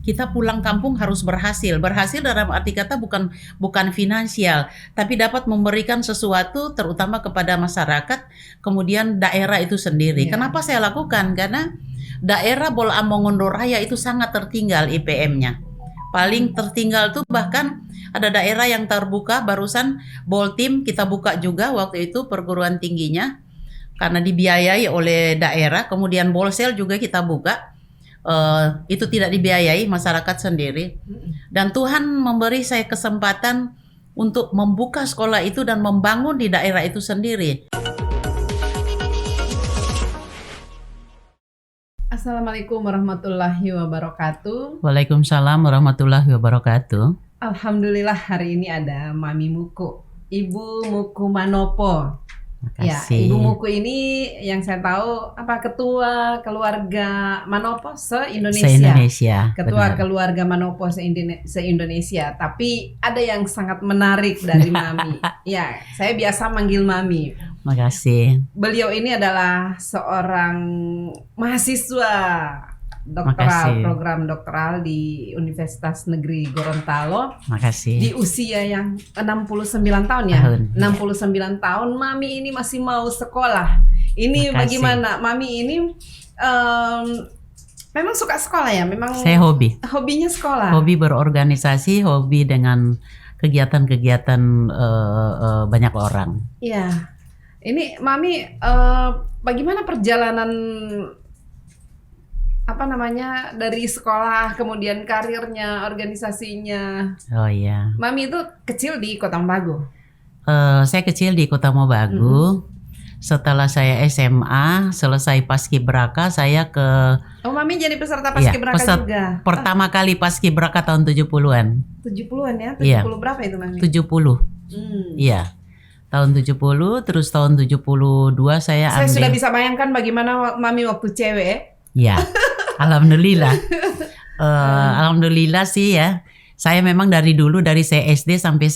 kita pulang kampung harus berhasil. Berhasil dalam arti kata bukan finansial, tapi dapat memberikan sesuatu terutama kepada masyarakat, kemudian daerah itu sendiri. Iya. Kenapa saya lakukan? Karena daerah Bolaang-Mongondo Raya itu sangat tertinggal IPM-nya. Paling tertinggal tuh bahkan ada daerah yang terbuka, barusan Boltim kita buka juga waktu itu perguruan tingginya karena dibiayai oleh daerah, kemudian Bolsel juga kita buka. Itu tidak dibiayai, masyarakat sendiri. Dan Tuhan memberi saya kesempatan untuk membuka sekolah itu dan membangun di daerah itu sendiri. Assalamualaikum warahmatullahi wabarakatuh. Waalaikumsalam warahmatullahi wabarakatuh. Alhamdulillah hari ini ada Mami Muku, Ibu Muku Manopo. Ya, Makasih. Ibu Muku ini yang saya tahu ketua keluarga Manopo se-Indonesia. Se-Indonesia. Ketua Benar. keluarga Manopo se-Indonesia. Tapi ada yang sangat menarik dari Mami. Ya, saya biasa manggil Mami. Makasih. Beliau ini adalah seorang mahasiswa doktoral, Makasih. program doktoral di Universitas Negeri Gorontalo Makasih. di usia yang 69 tahun ya. Tahun. 69 tahun Mami ini masih mau sekolah. Ini Makasih. bagaimana? Mami ini memang suka sekolah ya? Memang Saya hobi. hobinya sekolah. Hobi berorganisasi, hobi dengan kegiatan-kegiatan banyak orang. Iya. Ini Mami bagaimana perjalanan dari sekolah kemudian karirnya, organisasinya? Oh iya. Mami itu kecil di Kota Mobagu. Saya kecil di Kota Mobagu. Setelah saya SMA, selesai Paskibraka, saya ke Oh, Mami jadi peserta Paskibraka juga. pertama kali Paskibraka tahun 70-an. 70-an ya? 70 Iya. berapa itu Mami? 70. Iya. Tahun 70, terus tahun 72 saya Saya ambil. sudah bisa bayangkan bagaimana Mami waktu cewek. Ya, alhamdulillah. Alhamdulillah sih ya. Saya memang dari dulu, dari saya SD sampai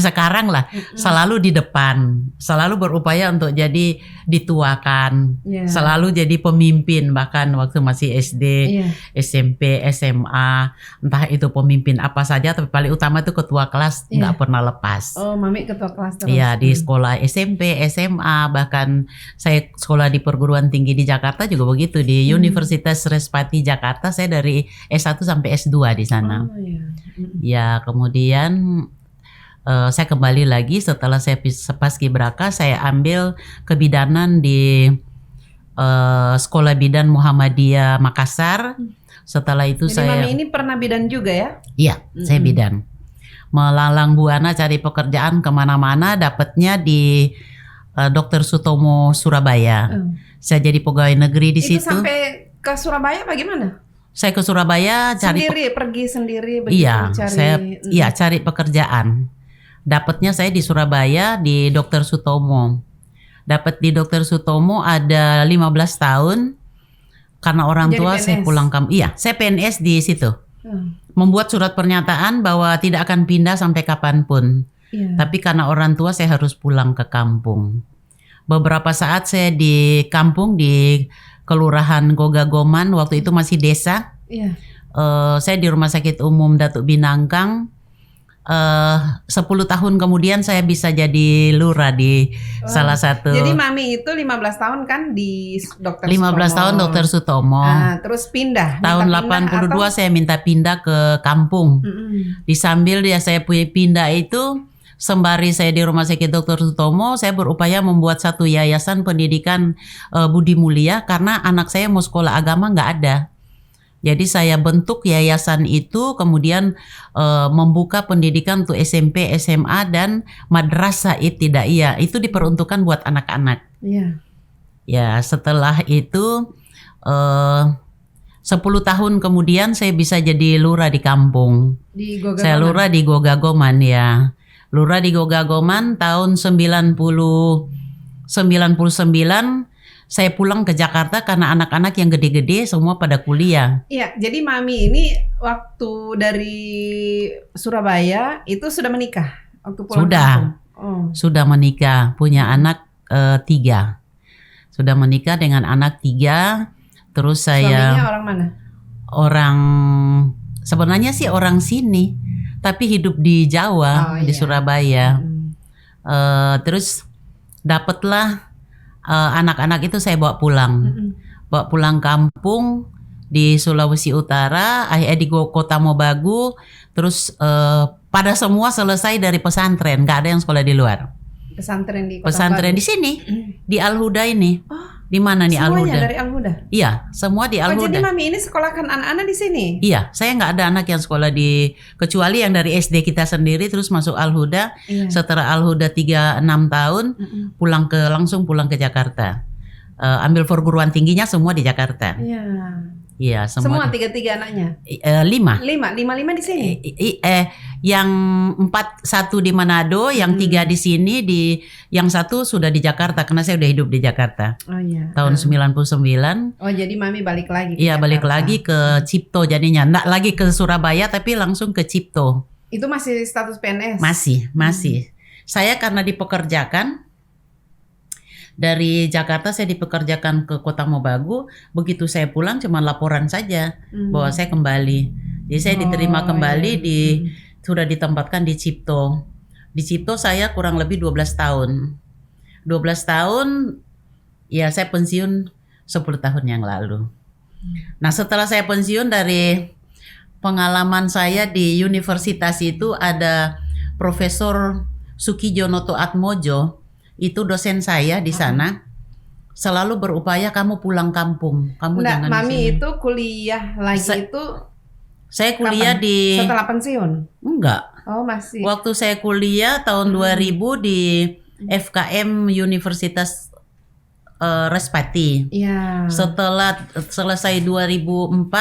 sekarang lah, selalu di depan, selalu berupaya untuk jadi dituakan, Iya. selalu jadi pemimpin, bahkan waktu masih SD, Iya. SMP, SMA, entah itu pemimpin apa saja, tapi paling utama itu ketua kelas, nggak pernah lepas. Oh, Mami ketua kelas terus. Iya, di sekolah SMP, SMA, bahkan saya sekolah di perguruan tinggi di Jakarta juga begitu, di Universitas Respati Jakarta, saya dari S1 sampai S2 di sana. Oh, iya. Ya, kemudian saya kembali lagi setelah saya Paskibraka, saya ambil kebidanan di Sekolah Bidan Muhammadiyah Makassar. Setelah itu Jadi saya Mami ini pernah bidan juga ya? Iya, saya bidan. Melalang buana cari pekerjaan kemana-mana, dapatnya di Dr. Sutomo Surabaya. Saya jadi pegawai negeri di Itu situ. sampai ke Surabaya bagaimana? Saya ke Surabaya Pergi sendiri begitu Iya, cari. cari pekerjaan. Dapatnya saya di Surabaya di Dr. Sutomo. Dapat di Dr. Sutomo ada 15 tahun. Karena orang Jadi tua saya PNS? pulang kampung. Iya, saya PNS di situ. Membuat surat pernyataan bahwa tidak akan pindah sampai kapanpun. Iya. Tapi karena orang tua saya harus pulang ke kampung. Beberapa saat saya di kampung di Kelurahan Gogagoman, waktu itu masih desa. Iya. Saya di Rumah Sakit Umum Datuk Binangkang. 10 tahun kemudian saya bisa jadi lurah di salah satu. Jadi Mami itu 15 tahun kan di Dr. 15 tahun Dr. Sutomo. Terus pindah. Tahun 82 saya minta pindah ke kampung. Di sambil saya pindah itu, sembari saya di Rumah Sakit Dr. Sutomo, saya berupaya membuat satu yayasan pendidikan budi mulia karena anak saya mau sekolah agama nggak ada. Jadi saya bentuk yayasan itu, kemudian membuka pendidikan untuk SMP, SMA dan madrasah ibtidaiyah. Itu diperuntukkan buat anak-anak. Iya. Ya, setelah itu 10 tahun kemudian saya bisa jadi lurah di kampung. Di Gogagoman. Saya lurah di Gogagoman ya. Lurah di Gogagoman tahun 99 saya pulang ke Jakarta karena anak-anak yang gede-gede semua pada kuliah. Iya, jadi Mami ini waktu dari Surabaya itu sudah menikah waktu pulang Sudah. kampung? Oh. Sudah menikah, punya anak 3. Sudah menikah dengan anak 3. Terus saya Suaminya orang mana? orang sebenarnya sih orang sini, tapi hidup di Jawa, Oh, di iya. Surabaya. Mm. Terus dapatlah anak-anak itu saya bawa pulang. Mm-mm. Bawa pulang kampung di Sulawesi Utara, di Kota Mobagu, terus pada semua selesai dari pesantren, nggak ada yang sekolah di luar. Pesantren di Kota Pesantren Baru. di sini, di Al-Huda ini. Oh, Di mana nih semuanya Al-Huda? dari Al-Huda. Iya, semua di Oh, jadi Al-Huda. Mami ini sekolahkan anak-anak di sini? Iya, saya nggak ada anak yang sekolah kecuali yang dari SD kita sendiri terus masuk Al-Huda. Iya. Setelah Al-Huda 3-6 tahun, Mm-mm. langsung pulang ke Jakarta. Ambil perguruan tingginya semua di Jakarta. Iya. Iya, Semua semua. 3 anaknya. 5. Lima di sini. Yang 1 di Manado, yang 3 di sini, yang 1 sudah di Jakarta karena saya udah hidup di Jakarta Oh iya. tahun 99. Oh, jadi Mami balik lagi ke Iya, balik Jakarta. lagi ke Cipto jadinya. Nggak lagi ke Surabaya tapi langsung ke Cipto. Itu masih status PNS? Masih. Saya karena dipekerjakan dari Jakarta, saya dipekerjakan ke Kota Mobagu. Begitu saya pulang cuma laporan saja bahwa saya kembali. Jadi saya diterima kembali sudah ditempatkan di Cipto. Di Cipto saya kurang lebih 12 tahun. 12 tahun ya saya pensiun 10 tahun yang lalu. Nah, setelah saya pensiun, dari pengalaman saya di universitas itu ada Profesor Sukijonoto Atmojo, itu dosen saya di sana, selalu berupaya kamu pulang kampung, kamu Nggak, jangan di Mami sini. itu kuliah lagi itu Saya kuliah kapan? Setelah pensiun? enggak. Oh, masih. Waktu saya kuliah tahun 2000 di FKM Universitas Respati. Iya. Setelah selesai 2004,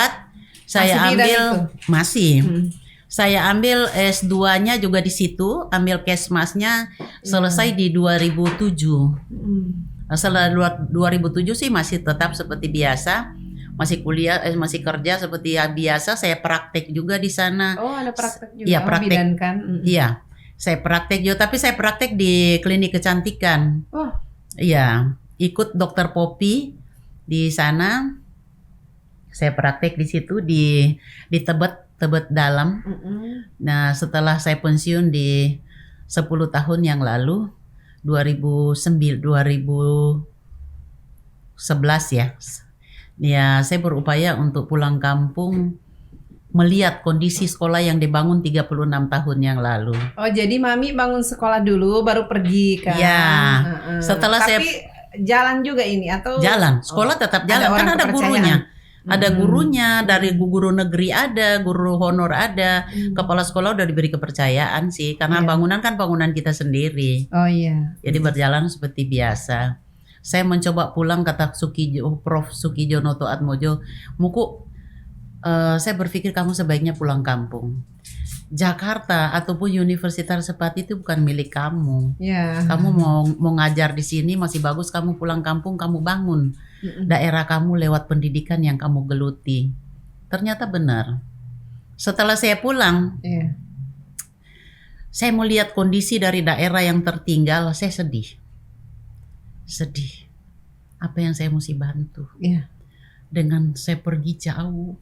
saya Masih bidang ambil itu? masih. Hmm. Saya ambil S2-nya juga di situ, ambil Kesmasnya selesai di 2007. Nah, setelah 2007 sih masih tetap seperti biasa, masih kuliah, masih kerja seperti biasa. Saya praktek juga di sana. Oh, ada praktek juga. Iya, Oh, praktek. bidan kan? Iya, saya praktek juga, tapi saya praktek di klinik kecantikan. Oh, Iya, ikut dokter Popi di sana. Saya praktek di situ di Tebet Dalam. Nah, setelah saya pensiun di 10 tahun yang lalu, 2011 ya. Ya, saya berupaya untuk pulang kampung melihat kondisi sekolah yang dibangun 36 tahun yang lalu. oh, jadi Mami bangun sekolah dulu baru pergi kan? Iya. Setelah Tapi jalan juga ini atau Jalan, sekolah tetap jalan, kan orang ada kepercayaan? gurunya. Ada gurunya, dari guru negeri ada, guru honor ada, kepala sekolah udah diberi kepercayaan sih, karena Iya. bangunan kan bangunan kita sendiri. Oh iya. Jadi berjalan seperti biasa. Saya mencoba pulang, kata Prof. Sukijonoto Atmojo, Muku, saya berpikir kamu sebaiknya pulang kampung. Jakarta ataupun Universitas Respati itu bukan milik kamu. Ya. Kamu mau ngajar di sini masih bagus, kamu pulang kampung, kamu bangun daerah kamu lewat pendidikan yang kamu geluti. Ternyata benar. Setelah saya pulang, Iya. saya melihat kondisi dari daerah yang tertinggal, saya sedih. Sedih. Apa yang saya mesti bantu? Iya. Dengan saya pergi jauh,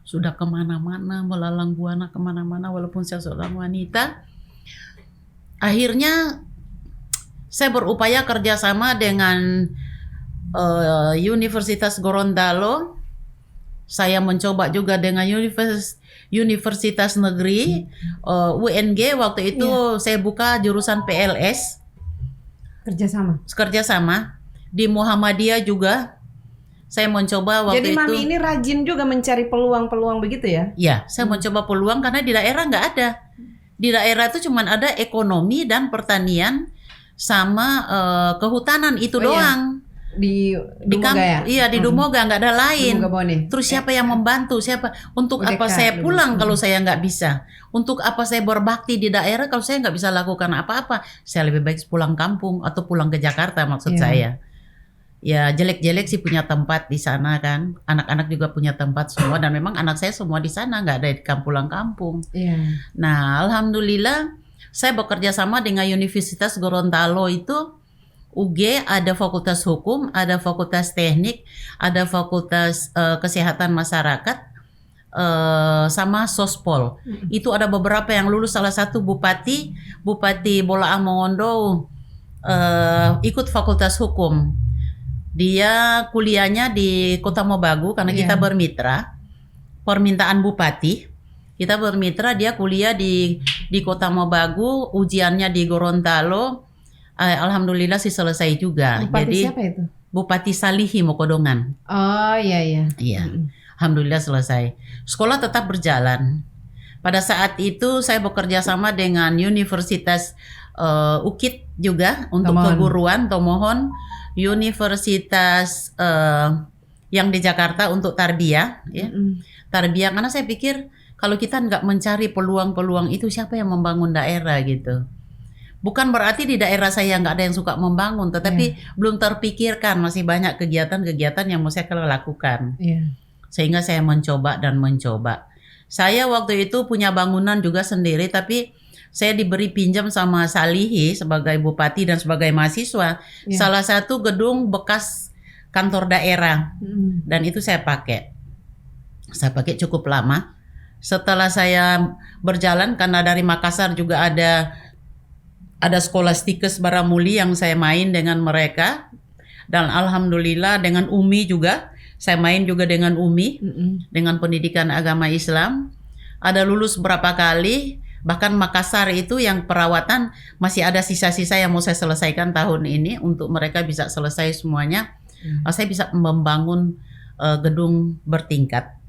sudah kemana-mana, melalang buana kemana-mana, walaupun saya seorang wanita. Akhirnya saya berupaya kerjasama dengan Universitas Gorontalo. Saya mencoba juga dengan Universitas Negeri UNG. Waktu itu saya buka jurusan PLS, kerjasama di Muhammadiyah juga. Saya mencoba waktu Jadi itu. Mami ini rajin juga mencari peluang-peluang begitu ya? Ya, saya mencoba peluang karena di daerah nggak ada. Di daerah itu cuma ada ekonomi dan pertanian sama kehutanan itu Oh, iya. doang. Di Dumoga ya? Iya, di Dumoga nggak ada lain. Dumoga Bone. Terus siapa yang membantu? Siapa? Untuk Udah apa dekat, saya dulu. pulang kalau saya nggak bisa? Untuk apa saya berbakti di daerah kalau saya nggak bisa lakukan apa-apa? Saya lebih baik pulang kampung atau pulang ke Jakarta maksud Iya. saya. Ya jelek-jelek sih punya tempat di sana kan. Anak-anak juga punya tempat semua dan memang anak saya semua di sana, nggak ada di pulang kampung. Iya. Nah, alhamdulillah saya bekerja sama dengan Universitas Gorontalo itu. UG ada fakultas hukum, ada fakultas teknik, ada fakultas kesehatan masyarakat, sama Sospol. Itu ada beberapa yang lulus, salah satu Bupati Bolaang Mongondo ikut Fakultas Hukum. Dia kuliahnya di Kota Mobagu karena kita bermitra. Permintaan Bupati, kita bermitra, dia kuliah di Kota Mobagu, ujiannya di Gorontalo. Alhamdulillah sih selesai juga. Bupati Jadi siapa itu? Bupati Salihi Mokodongan. Oh iya. Iya. Alhamdulillah selesai. Sekolah tetap berjalan. Pada saat itu saya bekerja sama dengan Universitas UKIT juga untuk Tomohon. keguruan, Tomohon, Universitas yang di Jakarta untuk tarbiyah, ya. Tarbiyah, karena saya pikir kalau kita nggak mencari peluang-peluang itu, siapa yang membangun daerah gitu. Bukan berarti di daerah saya nggak ada yang suka membangun, tetapi belum terpikirkan, masih banyak kegiatan-kegiatan yang mau saya lakukan. Sehingga saya mencoba. Saya waktu itu punya bangunan juga sendiri, tapi saya diberi pinjam sama Salihi sebagai bupati dan sebagai mahasiswa. Salah satu gedung bekas kantor daerah, dan itu saya pakai. Saya pakai cukup lama. Setelah saya berjalan, karena dari Makassar juga ada Scholasticus Baramuli yang saya main dengan mereka, dan alhamdulillah dengan UMI juga. Saya main juga dengan UMI, dengan pendidikan agama Islam. Ada lulus berapa kali, bahkan Makassar itu yang perawatan masih ada sisa-sisa yang mau saya selesaikan tahun ini untuk mereka bisa selesai semuanya. Saya bisa membangun gedung bertingkat.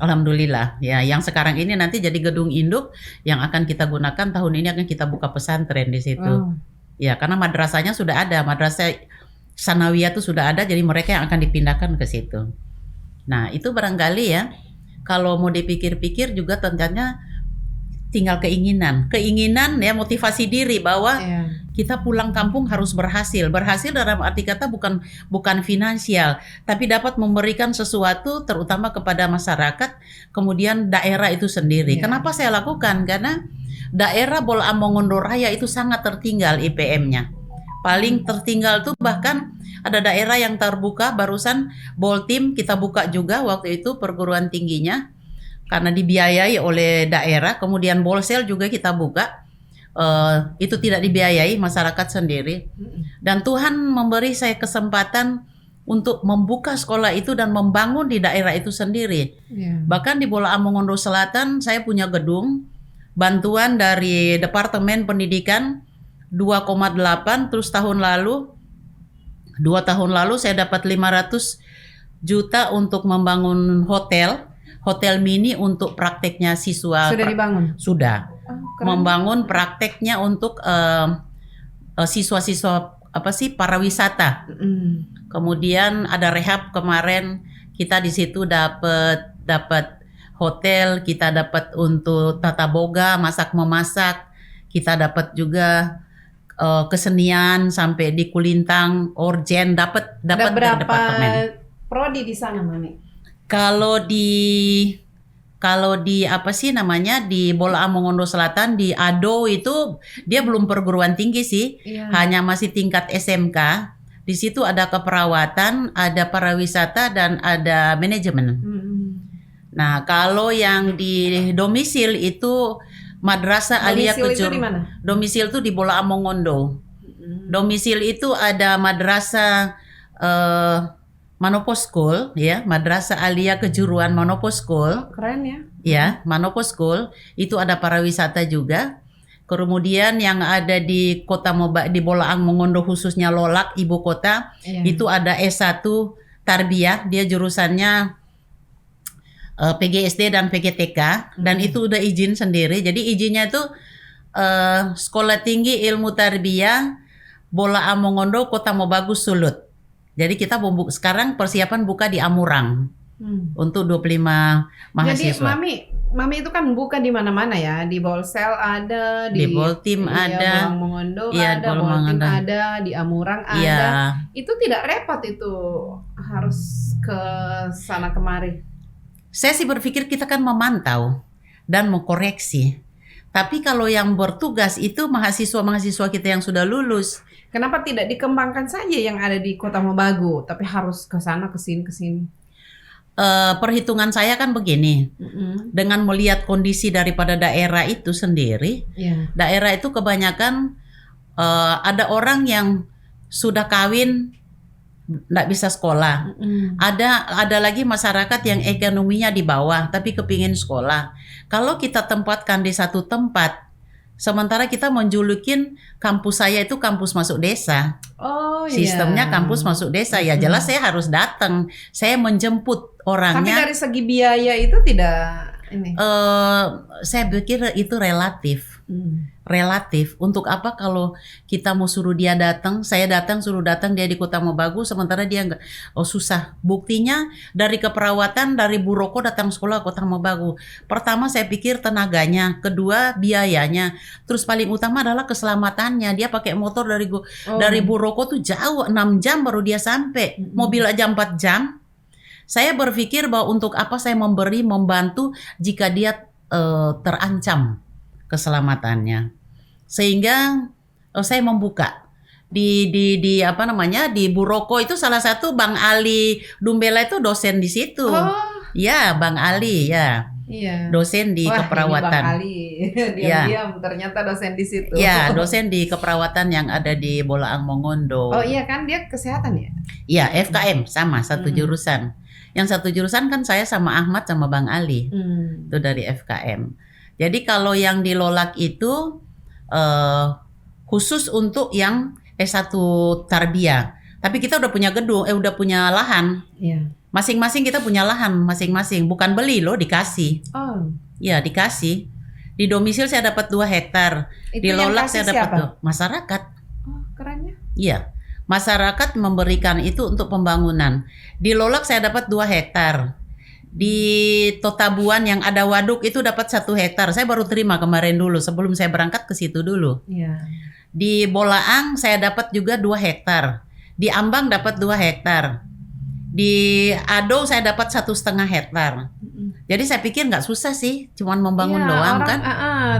Alhamdulillah ya, yang sekarang ini nanti jadi gedung induk yang akan kita gunakan tahun ini, akan kita buka pesantren di situ. Ya, karena madrasahnya sudah ada, madrasah Sanawiyah itu sudah ada, jadi mereka yang akan dipindahkan ke situ. Nah, itu barangkali ya, kalau mau dipikir-pikir juga tentunya tinggal keinginan ya, motivasi diri bahwa kita pulang kampung harus berhasil dalam arti kata bukan finansial, tapi dapat memberikan sesuatu terutama kepada masyarakat, kemudian daerah itu sendiri. Kenapa saya lakukan? Karena daerah Bolaang Mongondo Raya itu sangat tertinggal IPM-nya. Paling tertinggal tuh bahkan ada daerah yang terbuka, barusan Boltim kita buka juga waktu itu perguruan tingginya karena dibiayai oleh daerah, kemudian Bolsel juga kita buka, itu tidak dibiayai, masyarakat sendiri. Dan Tuhan memberi saya kesempatan untuk membuka sekolah itu dan membangun di daerah itu sendiri. Bahkan di Bolaang Mongondo Selatan saya punya gedung, bantuan dari Departemen Pendidikan 2,8, terus 2 tahun lalu saya dapat 500 juta untuk membangun hotel mini untuk prakteknya siswa. Sudah dibangun? Sudah. Membangun prakteknya untuk siswa-siswa pariwisata. Kemudian ada rehab kemarin, kita di situ dapat hotel, kita dapat untuk tata boga, masak memasak, kita dapat juga kesenian sampai di Kulintang, Orjen, dapat Ada berapa departemen. prodi di sana, Mami? Kalau di di Bolaang Mongondo Selatan, di Ado itu dia belum perguruan tinggi sih, hanya masih tingkat SMK. Di situ ada keperawatan, ada pariwisata, dan ada manajemen. Nah, kalau yang di domisil itu Madrasah Aliyah Domisil itu di mana? Domisil itu di Bolaang Mongondo. Domisil itu ada Madrasah Manopo School, ya, Madrasah Aliyah Kejuruan Manopo School. Keren ya. Ya, Manopo School itu ada pariwisata juga. Kemudian yang ada di di Bolaang Mongondo khususnya Lolak ibu kota, itu ada S1 Tarbiyah, dia jurusannya PGSD dan PGTK, dan itu udah izin sendiri. Jadi izinnya itu Sekolah Tinggi Ilmu Tarbiyah Bolaang Mongondo Kota Mobagu Sulut. Jadi kita sekarang persiapan buka di Amurang untuk 25 mahasiswa. Jadi Mami itu kan buka di mana-mana ya, di Bolsel ada, di Boltim ada, Bolaang Mongondo iya, ada, Boltim ada, di Amurang ada. Itu tidak repot itu harus ke sana kemari. Saya sih berpikir kita kan memantau dan mengkoreksi. Tapi kalau yang bertugas itu mahasiswa-mahasiswa kita yang sudah lulus. Kenapa tidak dikembangkan saja yang ada di Kota Mobagu, tapi harus ke sana, ke sini? perhitungan saya kan begini, dengan melihat kondisi daripada daerah itu sendiri, Iya. daerah itu kebanyakan ada orang yang sudah kawin nggak bisa sekolah. Ada lagi masyarakat yang ekonominya di bawah tapi kepingin sekolah. Kalau kita tempatkan di satu tempat, sementara kita menjulukin kampus saya itu kampus masuk desa. Oh iya. Sistemnya kampus masuk desa, ya jelas saya harus datang. Saya menjemput Tapi orangnya. dari segi biaya itu tidak ini. Saya pikir itu relatif. Relatif. Untuk apa kalau kita mau suruh dia datang, saya datang suruh datang dia di Kota Mobagu, sementara dia enggak. Oh susah. Buktinya dari keperawatan dari Bu Roko datang sekolah Kota Mobagu. Pertama saya pikir tenaganya, kedua biayanya, terus paling utama adalah keselamatannya. Dia pakai motor dari Bu Roko tuh jauh 6 jam baru dia sampai. Mobil aja 4 jam. Saya berpikir bahwa untuk apa saya membantu jika dia terancam keselamatannya, sehingga saya membuka di apa namanya di Buroko itu salah satu Bang Ali Dumbela itu dosen di situ. Ya, Bang Ali ya. Iya. Dosen di Wah, keperawatan. Ini Bang Ali. Diam-diam ternyata dosen di situ. Ya, dosen di keperawatan yang ada di Bolaang Mongondo. Oh iya kan dia kesehatan ya? Iya, FKM sama satu jurusan. Yang satu jurusan kan saya sama Ahmad sama Bang Ali. Itu dari FKM. Jadi kalau yang di Lolak itu khusus untuk yang S1 Tarbiyah. Tapi kita udah punya gedung, udah punya lahan. Iya. Masing-masing kita punya lahan masing-masing. Bukan beli loh, dikasih. Oh. Ya, dikasih. Di domisil saya dapat 2 hektar. Itu Di yang Lolak kasih saya dapat siapa? masyarakat. Oh, kerennya. Iya. Masyarakat memberikan itu untuk pembangunan. Di Lolak saya dapat 2 hektar. Di Totabuan yang ada waduk itu dapat 1 hektar. Saya baru terima kemarin dulu sebelum saya berangkat ke situ dulu. Iya. Di Bolaang saya dapat juga 2 hektar. Di Ambang dapat 2 hektar. Di Ado saya dapat 1,5 hektar. Jadi saya pikir nggak susah sih, cuman membangun Iya, doang orang, kan?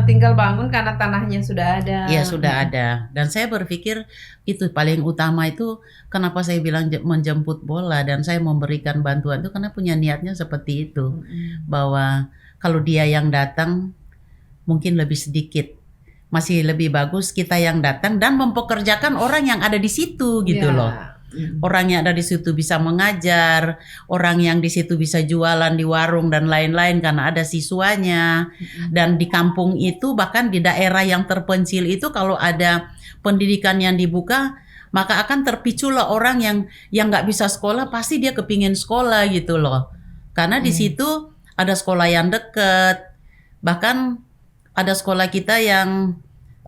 tinggal bangun karena tanahnya sudah ada. Iya sudah ada. Dan saya berpikir itu paling utama itu kenapa saya bilang menjemput bola dan saya memberikan bantuan itu karena punya niatnya seperti itu. Bahwa kalau dia yang datang mungkin lebih sedikit. Masih lebih bagus kita yang datang dan mempekerjakan orang yang ada di situ gitu Iya. loh. Orang yang ada di situ bisa mengajar, orang yang di situ bisa jualan di warung dan lain-lain karena ada siswanya. Dan di kampung itu bahkan di daerah yang terpencil itu kalau ada pendidikan yang dibuka maka akan terpiculah orang yang nggak bisa sekolah pasti dia kepingin sekolah gitu loh. Karena di situ ada sekolah yang dekat, bahkan ada sekolah kita yang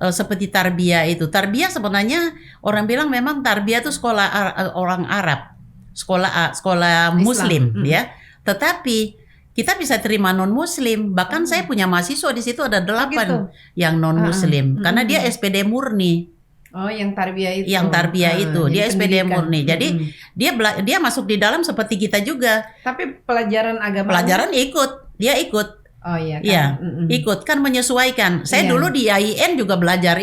seperti Tarbiyah itu. Tarbiyah sebenarnya orang bilang memang Tarbiyah itu sekolah orang Arab, sekolah Muslim ya. Tetapi kita bisa terima non Muslim. Bahkan saya punya mahasiswa di situ ada 8 gitu? yang non Muslim karena dia SPD murni. Oh, yang tarbiyah itu. Yang Tarbiyah itu dia jadi SPD pendidikan. murni. Jadi dia masuk di dalam seperti kita juga. Tapi pelajaran agama. Pelajaran dia ikut. Oh iya kan. Iya, ikut kan menyesuaikan. Saya Iya. dulu di AIN juga belajar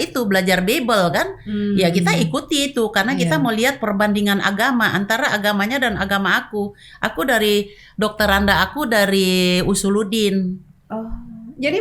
Bible kan. Ya kita ikuti itu karena kita mau lihat perbandingan agama antara agamanya dan agama aku. Aku dari dokteranda aku dari Usuluddin. Oh. Jadi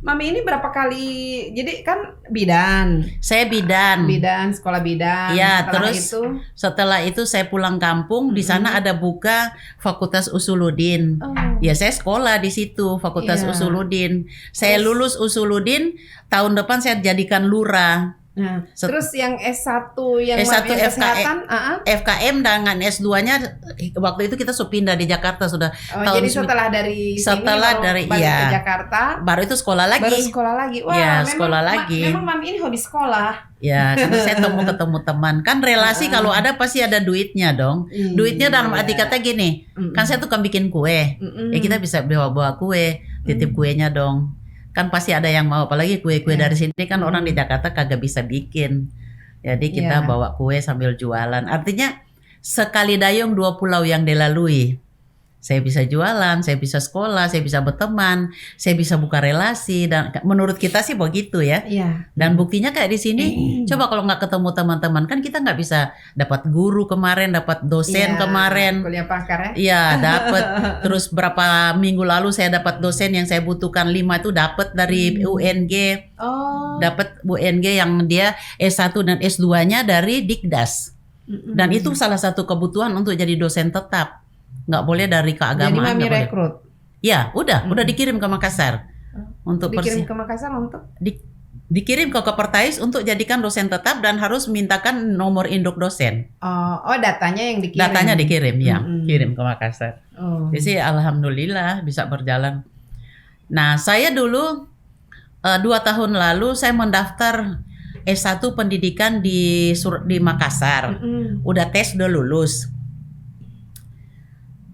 Mami ini berapa kali? Jadi kan bidan. Saya bidan. Sekolah bidan. Ya, Setelah terus setelah itu saya pulang kampung, di sana ada buka Fakultas Usuluddin. Ya saya sekolah di situ Fakultas Iya. Usuluddin. Saya lulus Usuluddin, tahun depan saya jadikan lurah. Nah, terus yang S1 yang S1 yang kesehatan, FKM dengan S2-nya waktu itu kita pindah di Jakarta sudah jadi setelah dari sini baru balik ke Jakarta, baru itu sekolah lagi. Wah, Ya, memang, sekolah lagi. Memang Mami ini hobi sekolah. Ya, karena saya ketemu teman. Kan relasi kalau ada pasti ada duitnya dong. Duitnya dalam arti kata gini, kan saya tukang bikin kue. Ya kita bisa bawa kue, titip kuenya dong. Kan pasti ada yang mau, apalagi kue-kue dari sini kan orang di Jakarta kagak bisa bikin. Jadi kita bawa kue sambil jualan. Artinya sekali dayung 2 pulau yang dilalui. Saya bisa jualan, saya bisa sekolah, saya bisa berteman, saya bisa buka relasi, dan menurut kita sih begitu ya. Iya. Dan buktinya kayak di sini, coba kalau nggak ketemu teman-teman kan kita nggak bisa dapat guru kemarin, dapat dosen Iya, kemarin. kuliah pakar ya. Iya, dapat. Terus berapa minggu lalu saya dapat dosen yang saya butuhkan 5 itu dapat dari UNG. Oh. Dapat UNG yang dia S1 dan S2-nya dari Dikdas. Dan itu salah satu kebutuhan untuk jadi dosen tetap. Nggak boleh dari Jadi keagamaan. Mami nggak boleh. rekrut. Ya, udah dikirim ke Makassar. Untuk Dikirim ke Makassar untuk dikirim ke Kepertais untuk jadikan dosen tetap dan harus mintakan nomor induk dosen. oh datanya yang dikirim. Datanya dikirim, ya, Mm-mm. kirim ke Makassar. Oh. Jadi alhamdulillah bisa berjalan. Nah, saya dulu 2 tahun lalu saya mendaftar S1 pendidikan di Makassar. Udah tes, udah lulus.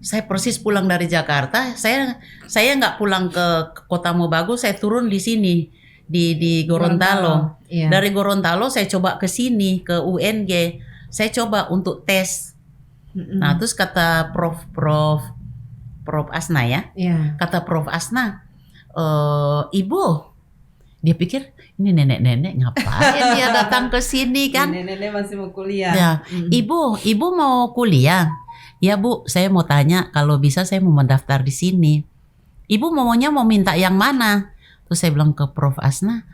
Saya persis pulang dari Jakarta. Saya nggak pulang ke Kota Mobagu, saya turun di sini di Gorontalo. Iya. Dari Gorontalo saya coba ke sini ke UNG. Saya coba untuk tes. Nah, terus kata Prof Asna ya. Iya. Kata Prof Asna, Ibu, dia pikir ini nenek-nenek ngapain dia datang ke sini kan? Nenek-nenek masih mau kuliah. Ya, Ibu mau kuliah. Ya Bu, saya mau tanya kalau bisa saya mau mendaftar di sini. Ibu maunya mau minta yang mana? Terus saya bilang ke Prof Asna,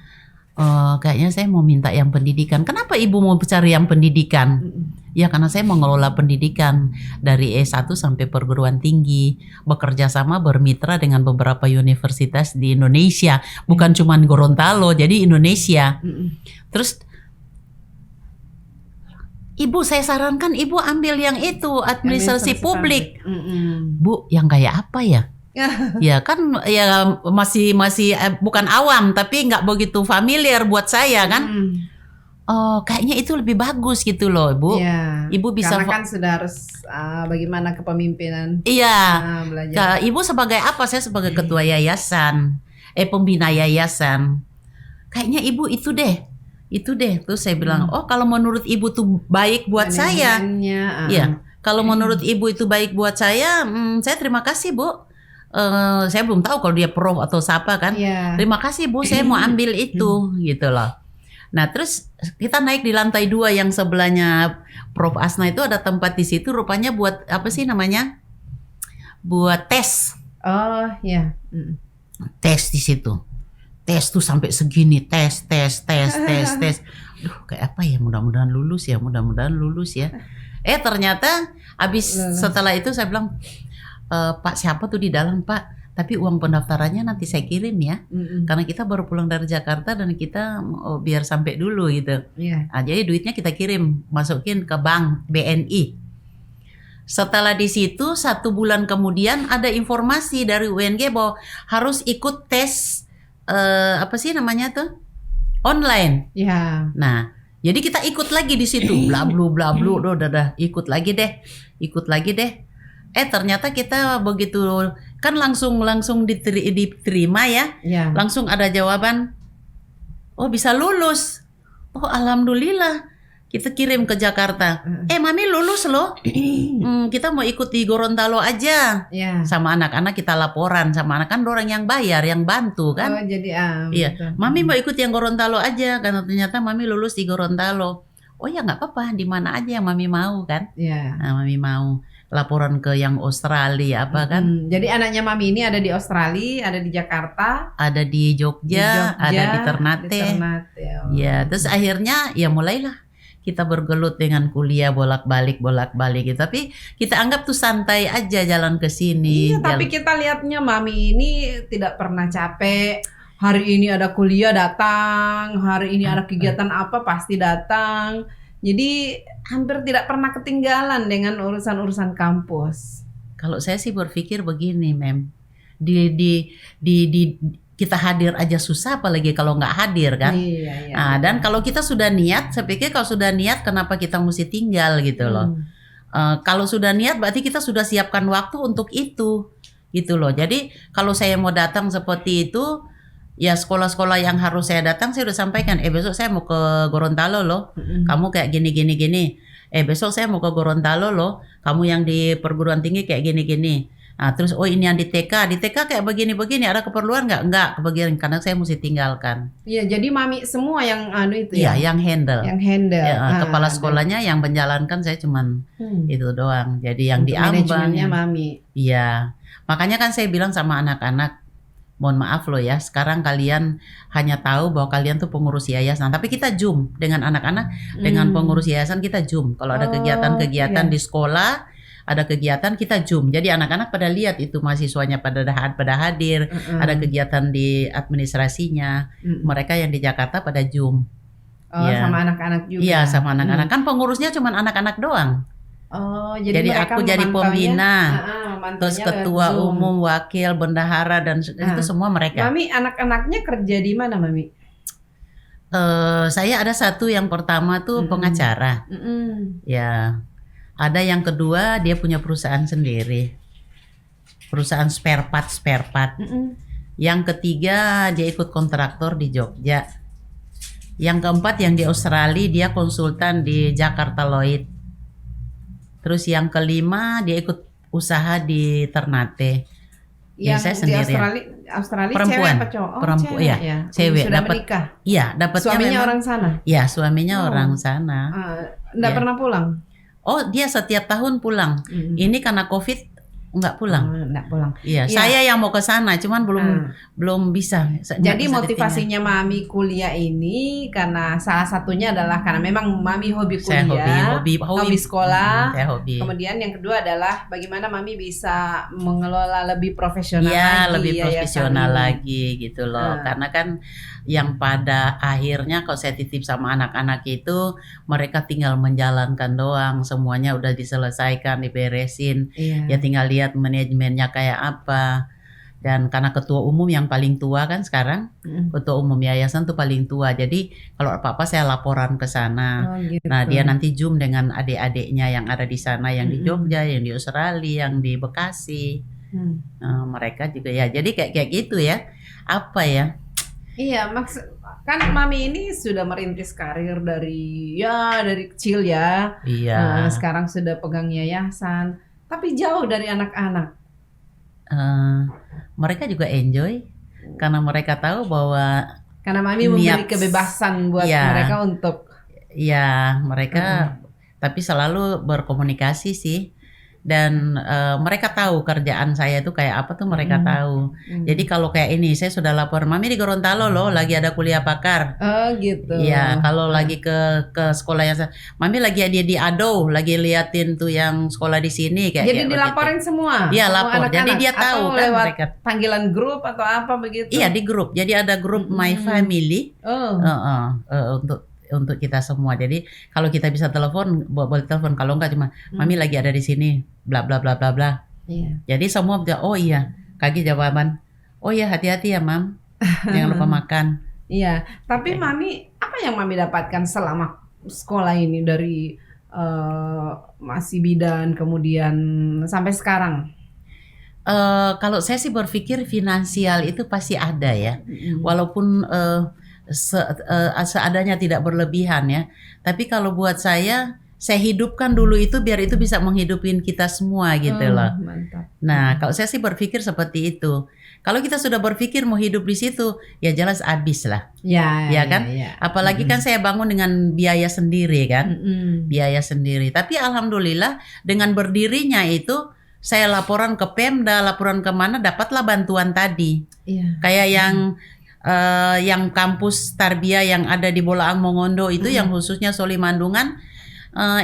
kayaknya saya mau minta yang pendidikan. Kenapa Ibu mau cari yang pendidikan? Ya karena saya mengelola pendidikan dari S1 sampai perguruan tinggi, bekerja sama bermitra dengan beberapa universitas di Indonesia, bukan cuma Gorontalo, jadi Indonesia. Terus Ibu, saya sarankan Ibu ambil yang itu, administrasi publik. Bu, yang kayak apa ya? Ya kan, ya masih bukan awam, tapi nggak begitu familiar buat saya kan. Oh, kayaknya itu lebih bagus gitu loh, Ibu. Ya, Ibu bisa karena kan sudah harus bagaimana kepemimpinan. Iya. Belajar. Ibu sebagai apa? Saya sebagai ketua yayasan, pembina yayasan. Kayaknya Ibu itu deh. Terus saya bilang, oh kalau menurut Ibu tuh baik buat saya. Iya. Kalau menurut Ibu itu baik buat saya terima kasih Bu. Saya belum tahu kalau dia prof atau siapa kan. Terima kasih Bu, saya mau ambil itu gitu loh. Nah terus kita naik di lantai 2 yang sebelahnya Prof Asna itu ada tempat di situ rupanya buat apa sih namanya? Buat tes. Oh ya. Tes di situ. Tes tuh sampai segini, tes. Duh, kayak apa ya? Mudah-mudahan lulus ya. Ternyata habis setelah itu saya bilang, Pak siapa tuh di dalam Pak? Tapi uang pendaftarannya nanti saya kirim ya. Karena kita baru pulang dari Jakarta dan kita biar sampai dulu gitu. Nah, jadi duitnya kita kirim, masukin ke bank BNI. Setelah di situ 1 bulan kemudian ada informasi dari UNG bahwa harus ikut tes apa sih namanya tuh? Online. Ya. Nah, jadi kita ikut lagi di situ. Bla blu udah ikut lagi deh. Ternyata kita begitu kan langsung diterima ya. Langsung ada jawaban. Oh, bisa lulus. Oh, alhamdulillah. Kita kirim ke Jakarta. Mami lulus loh. Kita mau ikut di Gorontalo aja. Sama anak-anak kita laporan sama anak kan orang yang bayar, yang bantu kan. Oh, jadi iya. Betul. Mami mau ikut yang Gorontalo aja karena ternyata Mami lulus di Gorontalo. Oh ya nggak apa-apa, di mana aja yang Mami mau kan. Nah, Mami mau laporan ke yang Australia apa kan. Jadi anaknya Mami ini ada di Australia, ada di Jakarta, ada di Jogja, ada di Ternate. Ya, terus akhirnya ya mulailah kita bergelut dengan kuliah bolak-balik gitu. Tapi kita anggap tuh santai aja jalan ke sini. Iya, tapi kita lihatnya Mami ini tidak pernah capek. Hari ini ada kuliah datang, hari ini ada kegiatan apa pasti datang. Jadi hampir tidak pernah ketinggalan dengan urusan-urusan kampus. Kalau saya sih berpikir begini, Mem. Kita hadir aja susah, apalagi kalau nggak hadir kan. Iya. Nah, dan kalau kita sudah niat, saya pikir kalau sudah niat, kenapa kita mesti tinggal gitu loh. Kalau sudah niat, berarti kita sudah siapkan waktu untuk itu, gitu loh. Jadi kalau saya mau datang seperti itu, ya sekolah-sekolah yang harus saya datang, saya udah sampaikan. Besok saya mau ke Gorontalo loh. Kamu kayak gini. Besok saya mau ke Gorontalo loh. Kamu yang di perguruan tinggi kayak gini. Nah, terus ini yang di TK kayak begini-begini, ada keperluan nggak? Nggak, kebagian karena saya mesti tinggalkan. Iya, jadi mami semua yang itu Iya, ya, yang handle. yang handle. Ya, kepala dan sekolahnya yang menjalankan saya cuman itu doang. Jadi yang untuk diambang. manajemennya mami. Iya. Makanya kan saya bilang sama anak-anak, mohon maaf loh ya, sekarang kalian hanya tahu bahwa kalian tuh pengurus yayasan, tapi kita Zoom dengan anak-anak, dengan pengurus yayasan kita Zoom. Kalau ada kegiatan-kegiatan iya. di sekolah, ada kegiatan kita Zoom. Jadi anak-anak pada lihat itu mahasiswanya pada hadir, ada kegiatan di administrasinya. Mereka yang di Jakarta pada Zoom. Oh, Iya. sama anak-anak juga. Iya, sama anak-anak. Kan pengurusnya cuma anak-anak doang. Oh, Jadi mereka aku jadi pembina. memantaunya Terus lewat ketua Zoom. umum, wakil, bendahara dan itu semua mereka. Mami, anak-anaknya kerja di mana, Mami? Saya ada satu yang pertama tuh pengacara. Ya. Ada yang kedua dia punya perusahaan sendiri. Perusahaan spare part. Yang ketiga dia ikut kontraktor di Jogja. Yang keempat yang di Australia dia konsultan di Jakarta Lloyd. Terus yang kelima dia ikut usaha di Ternate. Yang saya di sendiri. Australia Perempuan. cewek apa cowok? Oh, Perempuan, cewek, ya. ya. Cewek Sudah dapat. menikah. Iya, dapatnya Suaminya memang, orang sana. ya, suaminya Oh. orang sana. Enggak Ya. pernah pulang. Oh, dia setiap tahun pulang. Ini karena Covid nggak pulang. Enggak pulang. Iya, Iya. saya yang mau ke sana, cuman belum bisa. Nggak Jadi bisa motivasinya Mami kuliah ini karena salah satunya adalah karena memang Mami hobi Saya kuliah, hobi sekolah. Saya hobi. Kemudian yang kedua adalah bagaimana Mami bisa mengelola lebih profesional Iya, lagi. lebih yayasan profesional ini. lagi gitu loh. Karena kan yang pada akhirnya kalau saya titip sama anak-anak itu mereka tinggal menjalankan doang, semuanya udah diselesaikan, diberesin. Iya. Ya tinggal lihat manajemennya kayak apa. Dan karena ketua umum yang paling tua kan sekarang, ketua umum yayasan tuh paling tua. Jadi kalau apa-apa saya laporan ke sana. Oh, gitu. Nah, dia nanti Zoom dengan adik-adiknya yang ada di sana, yang di Jogja, yang di Australia, yang di Bekasi. Mereka juga ya. Jadi kayak gitu ya. Apa ya? Iya, kan Mami ini sudah merintis karir dari kecil ya. Iya. Sekarang sudah pegang yayasan, tapi jauh dari anak-anak. Mereka juga enjoy karena mereka tahu bahwa Karena Mami memberi kebebasan buat mereka untuk. Ya, mereka tapi selalu berkomunikasi sih. Dan mereka tahu kerjaan saya itu kayak apa tuh mereka tahu. Jadi kalau kayak ini saya sudah lapor, Mami di Gorontalo loh lagi ada kuliah pakar. Oh gitu. Iya, kalau lagi ke sekolah yang Mami lagi dia di Ado, lagi liatin tuh yang sekolah di sini kayak. Jadi dilaporin semua. Iya lapor. Jadi dia tahu atau kan lewat mereka. panggilan grup atau apa begitu? Iya di grup. Jadi ada grup My Family. Untuk kita semua. Jadi kalau kita bisa telepon, boleh telepon. Kalau enggak cuma Mami lagi ada di sini, bla bla bla bla bla. Iya. Jadi semua oh iya, kaki jawaban. Oh iya hati-hati ya Mam, jangan lupa makan. Iya. Tapi Mami, apa yang Mami dapatkan selama sekolah ini dari masih bidan kemudian sampai sekarang? Kalau saya sih berpikir finansial itu pasti ada ya, walaupun seadanya tidak berlebihan ya. Tapi kalau buat saya hidupkan dulu itu biar itu bisa menghidupin kita semua gitu loh. Mantap. Nah, kalau saya sih berpikir seperti itu. Kalau kita sudah berpikir mau hidup di situ, ya jelas habis lah. Ya kan? Ya. Apalagi kan saya bangun dengan biaya sendiri kan. Biaya sendiri. Tapi alhamdulillah dengan berdirinya itu saya laporan ke Pemda, laporan kemana dapatlah bantuan tadi. Iya. Kayak yang kampus Tarbiyah yang ada di Bolaang Mongondo itu yang khususnya Soli Mandungan,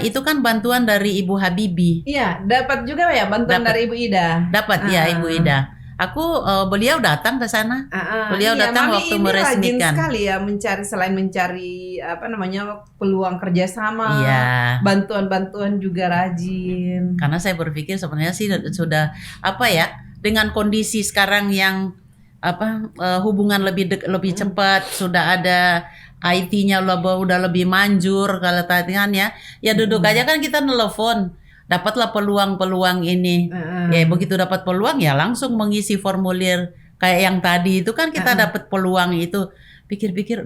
itu kan bantuan dari Ibu Habibi. Iya, dapat juga ya bantuan dari Ibu Ida. Dapat ya Ibu Ida. Beliau datang ke sana. Beliau datang Mami waktu ini meresmikan. rajin sekali ya selain mencari peluang kerjasama, bantuan-bantuan juga rajin. Karena saya berpikir sebenarnya sih sudah dengan kondisi sekarang yang hubungan lebih cepat, sudah ada IT-nya udah lebih manjur kalau tadinya ya duduk aja kan kita nelpon, dapatlah peluang-peluang ini. Ya begitu dapat peluang ya langsung mengisi formulir kayak yang tadi itu kan kita dapat peluang itu. Pikir-pikir,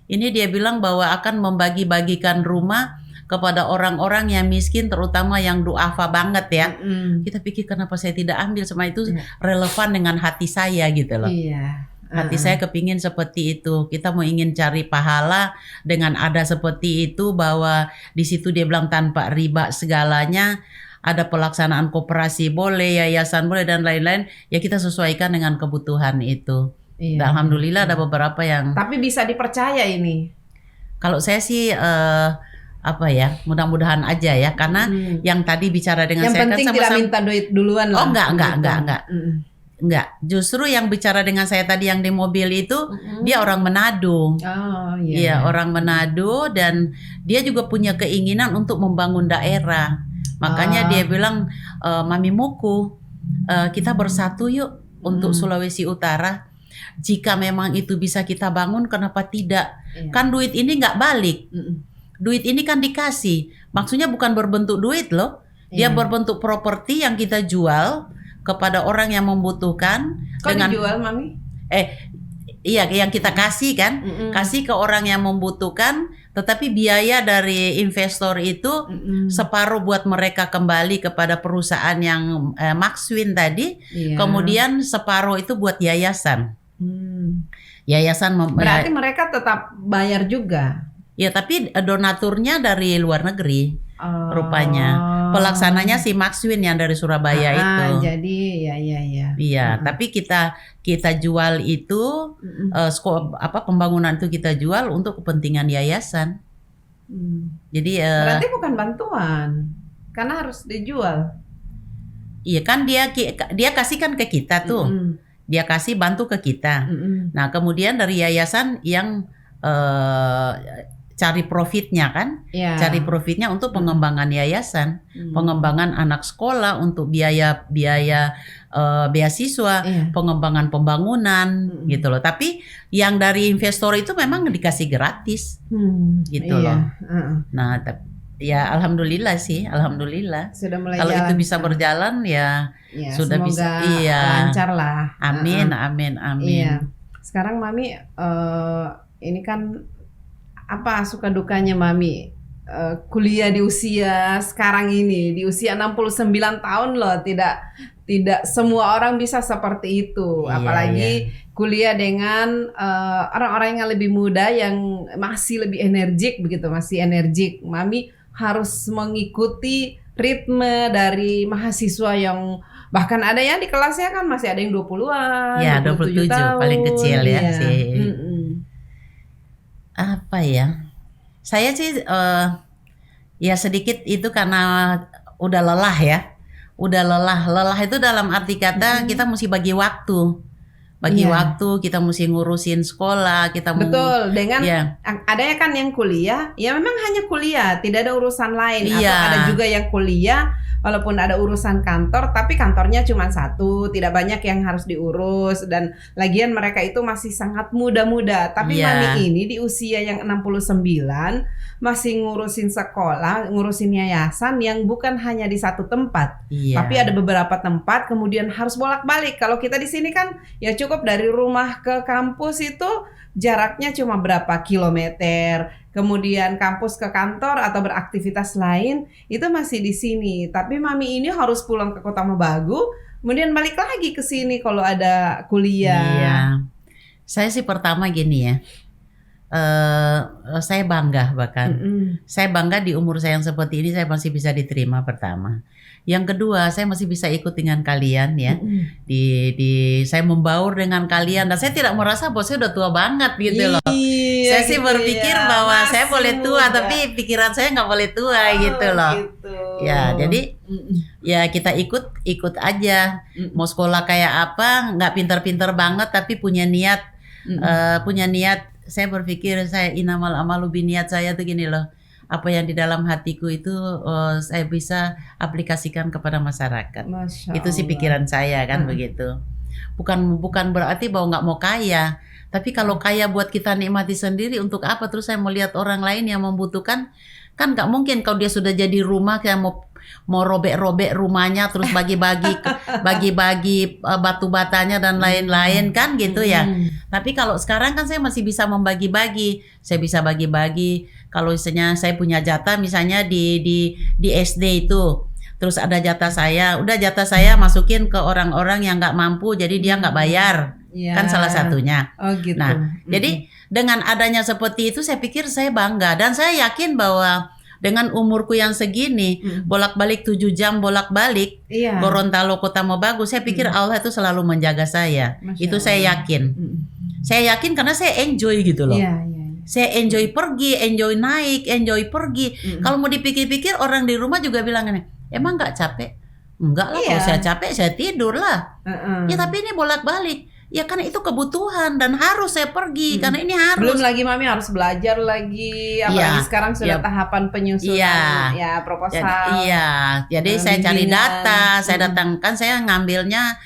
ini dia bilang bahwa akan membagi-bagikan rumah kepada orang-orang yang miskin, terutama yang duafa banget ya. Mm-mm. Kita pikir kenapa saya tidak ambil, sama itu Iya. relevan dengan hati saya gitu loh. Iya. Hati saya kepingin seperti itu. Kita mau ingin cari pahala dengan ada seperti itu, bahwa di situ dia bilang tanpa riba segalanya, ada pelaksanaan koperasi boleh, yayasan boleh dan lain-lain. Ya kita sesuaikan dengan kebutuhan itu. Iya. Dan alhamdulillah ada beberapa yang. Tapi bisa dipercaya ini. Kalau saya sih apa ya, mudah-mudahan aja ya, karena yang tadi bicara dengan Yang saya penting kan tidak sama-sama. minta duit duluan lah. Oh enggak. Mm-mm. Enggak, justru yang bicara dengan saya tadi yang di mobil itu, dia orang Manado. Oh Iya, orang Manado, dan dia juga punya keinginan untuk membangun daerah. Makanya dia bilang, Mami Muku, kita bersatu yuk untuk Sulawesi Utara. Jika memang itu bisa kita bangun, kenapa tidak? Iya. Kan duit ini nggak balik. Mm-mm. Duit ini kan dikasih. Maksudnya bukan berbentuk duit loh. Dia Iya. berbentuk properti yang kita jual kepada orang yang membutuhkan. Kok dijual, Mami? Iya, yang kita kasih kan, Mm-mm. kasih ke orang yang membutuhkan, tetapi biaya dari investor itu separuh buat mereka kembali kepada perusahaan yang Maxwin tadi, Iya. kemudian separuh itu buat yayasan. Yayasan Berarti mereka tetap bayar juga. ya, tapi donaturnya dari luar negeri rupanya. Pelaksananya si Maxwin yang dari Surabaya itu. Jadi ya. Iya, tapi kita jual itu pembangunan itu kita jual untuk kepentingan yayasan. Jadi Berarti bukan bantuan, karena harus dijual. iya kan dia kasihkan ke kita tuh. Dia kasih bantu ke kita. Nah, kemudian dari yayasan yang cari profitnya kan, Iya. cari profitnya untuk pengembangan yayasan, pengembangan anak sekolah, untuk biaya beasiswa, Iya. pengembangan pembangunan gitu loh. Tapi yang dari investor itu memang dikasih gratis gitu loh. Nah, ya alhamdulillah sih, alhamdulillah. Sudah mulai Kalau itu jalan bisa sekarang. berjalan ya, Ya, sudah semoga bisa. Iya. lancar lah. Amin, amin, amin. Iya. Sekarang Mami, ini kan apa suka dukanya Mami kuliah di usia sekarang ini, di usia 69 tahun loh, tidak semua orang bisa seperti itu. Iya, Apalagi kuliah dengan orang-orang yang lebih muda yang masih lebih energik begitu, masih energik. Mami harus mengikuti ritme dari mahasiswa yang bahkan ada yang di kelasnya kan masih ada yang 20-an, Ya, 27 tahun. paling kecil ya Iya. sih. Apa ya? Saya sih ya sedikit itu karena udah lelah ya. Udah lelah. Lelah itu dalam arti kata kita mesti bagi waktu. Bagi Iya. waktu, kita mesti ngurusin sekolah, kita mau. Betul, dengan Ya. ada ya kan yang kuliah, ya memang hanya kuliah, tidak ada urusan lain. Atau Iya. ada juga yang kuliah, walaupun ada urusan kantor, tapi kantornya cuma satu, tidak banyak yang harus diurus, dan lagian mereka itu masih sangat muda-muda. Tapi Iya. Mami ini di usia yang 69 masih ngurusin sekolah, ngurusin yayasan yang bukan hanya di satu tempat, Iya. tapi ada beberapa tempat, kemudian harus bolak-balik. Kalau kita di sini kan ya cukup dari rumah ke kampus itu jaraknya cuma berapa kilometer. Kemudian kampus ke kantor atau beraktivitas lain itu masih di sini. Tapi Mami ini harus pulang ke Kota Mabagu, kemudian balik lagi ke sini kalau ada kuliah. Iya. Saya sih pertama gini ya. Saya bangga bahkan. Saya bangga di umur saya yang seperti ini saya masih bisa diterima pertama. Yang kedua, saya masih bisa ikut dengan kalian ya. Saya membaur dengan kalian dan saya tidak merasa bahwa saya udah tua banget gitu loh. Iya, Saya sih gitu berpikir ya. bahwa saya Masih boleh tua muda. tapi pikiran saya nggak boleh tua gitu loh. Gitu. Ya, jadi ya kita ikut aja. Mau sekolah kayak apa, nggak pinter-pinter banget tapi punya niat. Saya berpikir saya inamal amalu biniat saya tuh gini loh. Apa yang di dalam hatiku itu saya bisa aplikasikan kepada masyarakat. Masya Itu sih Allah. pikiran saya kan begitu. Bukan berarti bahwa nggak mau kaya. Tapi kalau kaya buat kita nikmati sendiri untuk apa? Terus saya melihat orang lain yang membutuhkan, kan nggak mungkin kalau dia sudah jadi rumah kayak mau robek-robek rumahnya terus bagi-bagi batu batanya dan lain-lain kan gitu ya. Tapi kalau sekarang kan saya masih bisa membagi-bagi. Saya bisa bagi-bagi kalau misalnya saya punya jatah misalnya di SD itu, terus ada jatah saya, udah jatah saya masukin ke orang-orang yang nggak mampu, jadi dia nggak bayar, Iya. kan salah satunya. Oh gitu. Nah, jadi dengan adanya seperti itu saya pikir saya bangga dan saya yakin bahwa dengan umurku yang segini, bolak-balik 7 jam bolak-balik Iya. Gorontalo Kota Mobagu, saya pikir Allah itu selalu menjaga saya. Masya Itu saya Allah. yakin. Saya yakin karena saya enjoy gitu loh. Iya, iya. Saya enjoy pergi, enjoy naik, enjoy pergi. Kalau mau dipikir-pikir orang di rumah juga bilang gini, emang nggak capek? Enggak lah, Iya. kalau saya capek saya tidur lah. Ya tapi ini bolak-balik. Ya karena itu kebutuhan dan harus saya pergi karena ini harus. Belum lagi Mami harus belajar lagi, apalagi Iya. sekarang sudah Iya. tahapan penyusunan Iya. ya proposal. Jadi saya cari bimbingan. data, saya datangkan, saya ngambilnya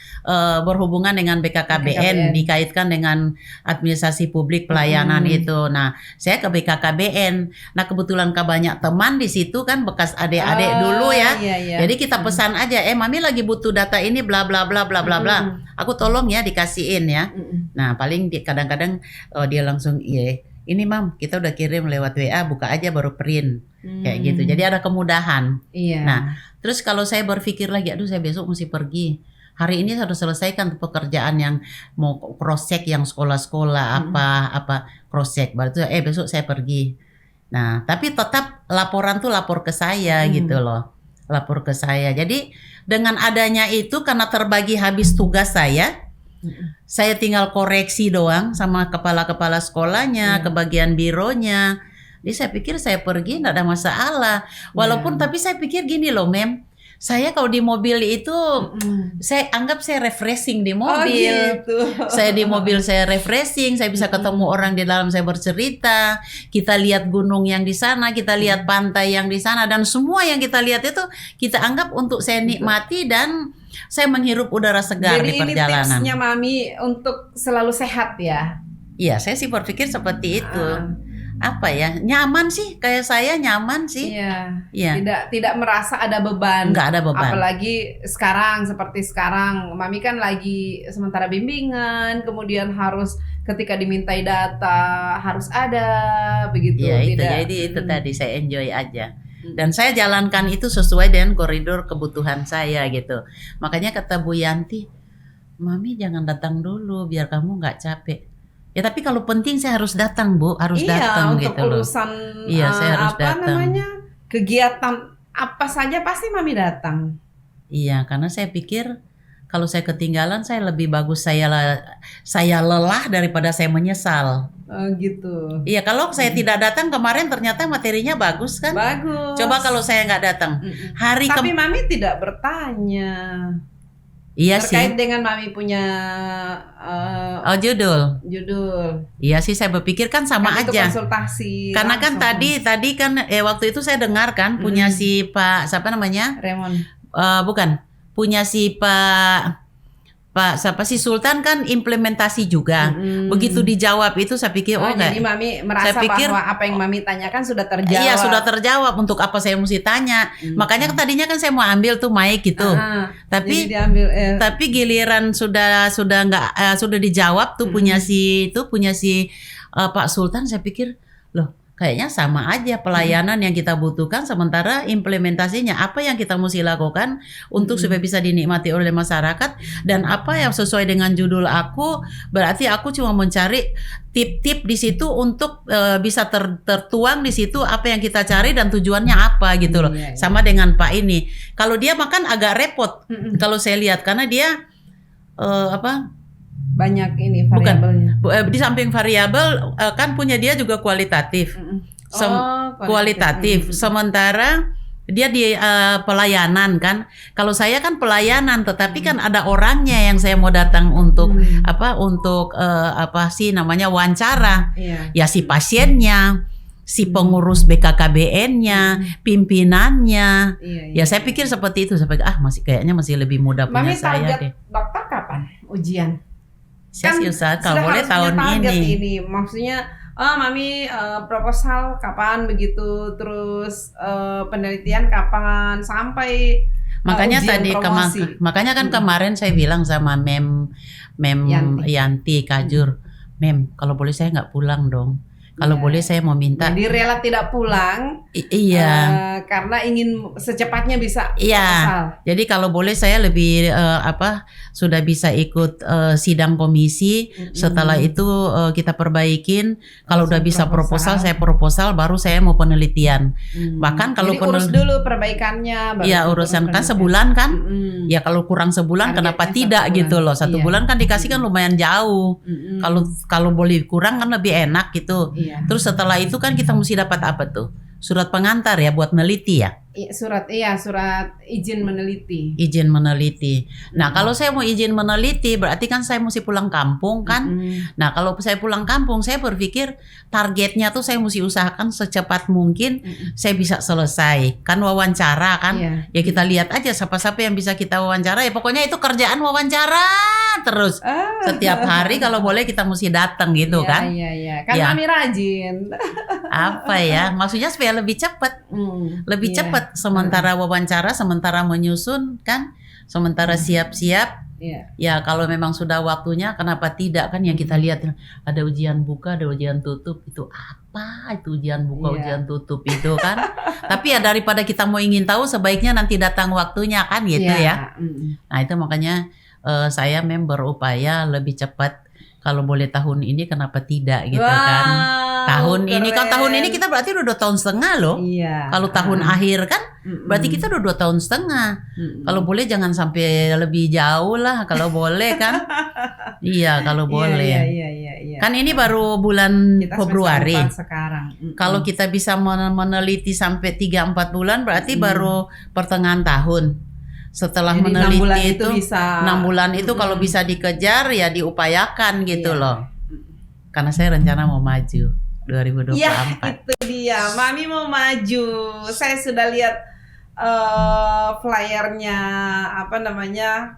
berhubungan dengan BKKBN, dikaitkan dengan administrasi publik pelayanan itu. Nah, saya ke BKKBN. Nah, kebetulan banyak teman di situ kan bekas adik-adik dulu ya. Iya, iya. Jadi kita pesan aja, Mami lagi butuh data ini bla bla bla bla bla bla. Aku tolong ya dikasihin ya. Nah, paling kadang-kadang dia langsung iya. Ini Mam, kita udah kirim lewat WA, buka aja baru print. Kayak gitu. Jadi ada kemudahan. Iya. Nah, terus kalau saya berpikir lagi, aduh saya besok mesti pergi. Hari ini harus selesaikan pekerjaan yang mau cross-check yang sekolah-sekolah apa cross-check. Berarti besok saya pergi. Nah, tapi tetap laporan tuh lapor ke saya gitu loh. Lapor ke saya. Jadi dengan adanya itu karena terbagi habis tugas saya tinggal koreksi doang sama kepala-kepala sekolahnya, ke bagian bironya. Jadi saya pikir saya pergi enggak ada masalah. Walaupun tapi saya pikir gini loh, Mem. Saya kalau di mobil itu saya anggap saya refreshing di mobil. Oh, gitu. Saya di mobil saya refreshing, saya bisa ketemu orang di dalam, saya bercerita. Kita lihat gunung yang di sana, kita lihat pantai yang di sana, dan semua yang kita lihat itu kita anggap untuk saya nikmati dan saya menghirup udara segar di perjalanan. Jadi ini tipsnya Mami untuk selalu sehat ya? Iya, saya sih berpikir seperti itu. Apa ya, nyaman sih, kayak saya nyaman sih. Iya. Tidak merasa ada beban. Nggak ada beban. Apalagi seperti sekarang Mami kan lagi sementara bimbingan, kemudian harus ketika dimintai data harus ada begitu. Iya, jadi itu tadi saya enjoy aja. Dan saya jalankan itu sesuai dengan koridor kebutuhan saya gitu. Makanya kata Bu Yanti, Mami jangan datang dulu biar kamu nggak capek. Ya tapi kalau penting saya harus datang Bu, harus datang untuk gitu loh. urusan Iya, saya harus datang. kegiatan apa saja pasti Mami datang. Iya, karena saya pikir kalau saya ketinggalan saya lebih bagus saya lelah daripada saya menyesal. Oh gitu. Iya, kalau saya tidak datang kemarin ternyata materinya bagus kan? Bagus. Coba kalau saya nggak datang. Tapi Mami tidak bertanya. Iya terkait sih. dengan Mami punya judul. Iya sih, saya berpikir kan sama kan itu aja. konsultasi. Karena kan tadi kan waktu itu saya dengar kan punya si Pak siapa namanya? Raymond. Bukan. Punya si Pak siapa sih Sultan kan implementasi juga. Begitu dijawab itu saya pikir jadi Mami merasa bahwa apa yang Mami tanyakan sudah terjawab. Iya, sudah terjawab. Untuk apa saya mesti tanya? Makanya tadinya kan saya mau ambil tuh mic gitu. Tapi tapi giliran sudah dijawab tuh punya si Pak Sultan, saya pikir loh kayaknya sama aja pelayanan yang kita butuhkan, sementara implementasinya apa yang kita mesti lakukan untuk supaya bisa dinikmati oleh masyarakat, dan apa yang sesuai dengan judul aku, berarti aku cuma mencari tip-tip di situ untuk bisa tertuang di situ apa yang kita cari dan tujuannya apa gitu loh. Iya. Sama dengan Pak ini. Kalau dia makan agak repot kalau saya lihat karena dia banyak ini variabelnya. Bukan, di samping variabel kan punya dia juga kualitatif. Kualitatif. Sementara dia di pelayanan kan. Kalau saya kan pelayanan, tetapi kan ada orangnya yang saya mau datang untuk wawancara. Ya si pasiennya, si pengurus BKKBN-nya, pimpinannya. Ya saya pikir seperti itu. Saya pikir kayaknya masih lebih mudah punya saya deh. Mami target dokter kapan ujian? Saya sih usahakan boleh tahun ini. Maksudnya Mami proposal kapan begitu, terus penelitian kapan, sampai makanya ujian promosi. Makanya kan kemarin saya bilang sama Mem Yanti Kajur, Mem kalau boleh saya nggak pulang dong. Kalau Iya. boleh saya mau minta. Jadi rela tidak pulang Iya. karena ingin secepatnya bisa Iya. asal. Jadi kalau boleh saya lebih sudah bisa ikut sidang komisi. Setelah itu kita perbaikin. Kalau udah bisa proposal, saya proposal, baru saya mau penelitian. Bahkan kalau Jadi urus dulu perbaikannya. baru ya turun urusan kan penelitian. sebulan kan. Mm-mm. Ya kalau kurang sebulan Targetnya kenapa 1 tidak bulan. gitu loh. 1 Iya. bulan kan dikasih kan lumayan jauh. Mm-mm. Kalau boleh kurang kan lebih enak gitu. Iya. Terus setelah itu kan kita mesti dapat apa tuh? Surat pengantar ya buat meneliti ya. Surat izin meneliti. Izin meneliti. Nah, kalau saya mau izin meneliti berarti kan saya mesti pulang kampung kan. Mm-mm. Nah, kalau saya pulang kampung saya berpikir targetnya tuh saya mesti usahakan secepat mungkin saya bisa selesai. Kan wawancara kan. Iya. Ya kita lihat aja siapa-siapa yang bisa kita wawancara. Ya pokoknya itu kerjaan wawancara terus. Setiap hari kalau boleh kita mesti datang gitu Iya, kan. Iya. Kan Iya. Mami rajin. Apa ya? Maksudnya supaya lebih cepat. Lebih Iya. cepat sementara wawancara, sementara menyusun kan, sementara siap-siap. Iya. Ya kalau memang sudah waktunya, kenapa tidak kan? Yang kita lihat ada ujian buka, ada ujian tutup, itu apa itu ujian buka, Iya. ujian tutup itu kan? Tapi ya daripada kita mau ingin tahu, sebaiknya nanti datang waktunya kan gitu ya. Nah itu makanya saya berupaya lebih cepat. Kalau boleh tahun ini kenapa tidak gitu kan? Tahun ini kita berarti udah 2 tahun setengah loh. Iya. Kalau tahun akhir kan berarti kita udah 2 tahun setengah. Kalau boleh jangan sampai lebih jauh lah kalau boleh kan. Iya kalau boleh. Iya. Kan ini baru bulan Kita Februari. semester 4 sekarang. Kalau kita bisa meneliti sampai 3-4 bulan berarti baru pertengahan tahun. Setelah Jadi 6 meneliti bulan itu bisa 6 bulan itu kalau bisa dikejar ya diupayakan gitu Iya. loh. Karena saya rencana mau maju 2024. Ya itu dia, Mami mau maju. Saya sudah lihat flyernya